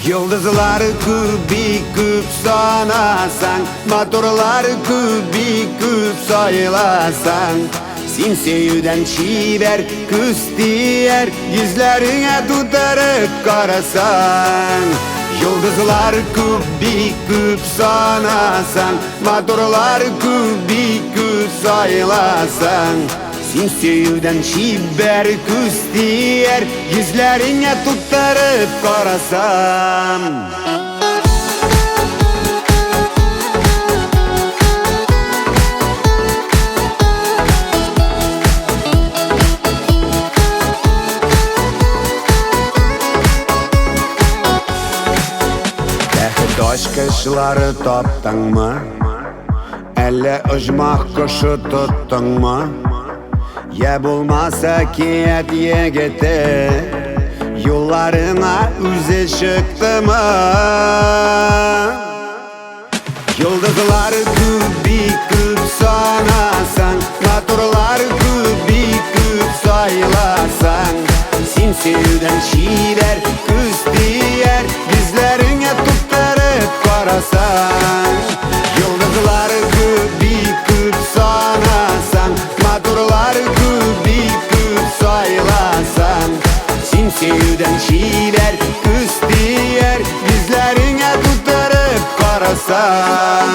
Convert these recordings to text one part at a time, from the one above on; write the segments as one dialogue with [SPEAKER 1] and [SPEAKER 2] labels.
[SPEAKER 1] Yıldızlar küp sanasan, motorlar küp sayılasan, sen sevden çiver küstiyer, yüzlerine tutarıp karasan. Yıldızlar küp sanasan, motorlar küp sayılasan, sen sevden çiver küstiyer, yüzlerine tutarıp karasan. Doş kışları toptun mu? Elle uçmak kuşu tuttun mu? Ya bulmasa kiyet yegete, yollarına üze çıktı mı? Yıldızlar küp sanasan, motorlar küp sayılasan, sen sevden çiver küstiyer, yüzlerine tutarıp karasan. Yıldızlar küp sanasan, motorlar küp sayılasan, sen sevden çiver küstiyer, yüzlerine tutarıp karasan.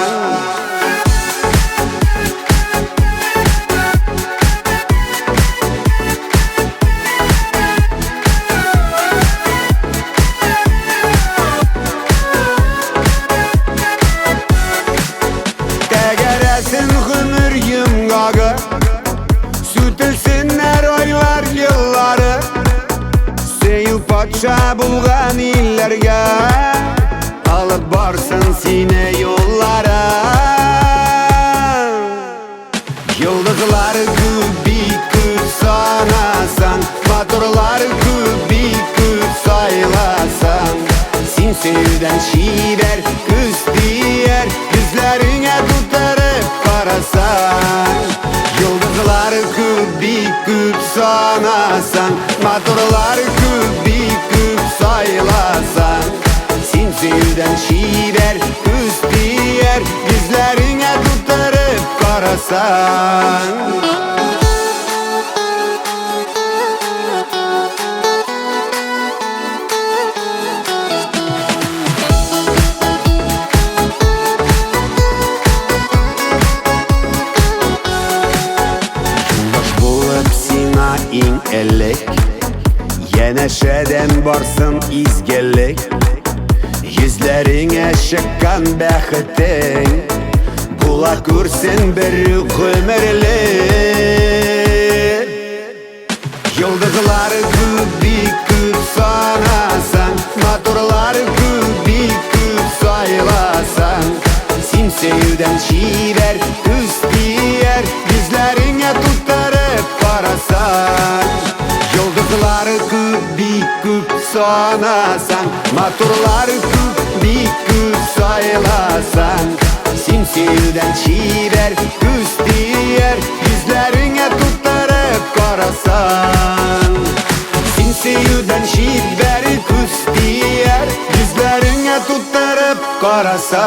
[SPEAKER 1] Hünür yımgağı, sütülsünler oylar yılları, seyil paça bulgan illerge, alıp barsın sine yollara. Yıldızlar küp sanasan, motorlar küp sayılasan, sen sevden çiver küstiyer, yüzlerine tutarıp karasan. Yıldızlar küp sanasan, motorlar küp sayılasan, sen sevden çiver küstiyer, yüzlerine tutarıp karasan. İn elek, yeneşeden varsın izgelek, yüzlerine şıkkan bəxitin, kulak kursun bir ömürlük. Yıldızlar küp sanasan, motorlar küp sayılasan, sen sevden çiver küstiyer, yüzlerine tutarıp karasan. Yıldızlar küp sanasan, motorlar küp sayılasan, sen sevden çiver küstiyer, yüzlerine tutarıp karasan. Sen sevden çiver küstiyer, yüzlerine tutarıp karasan.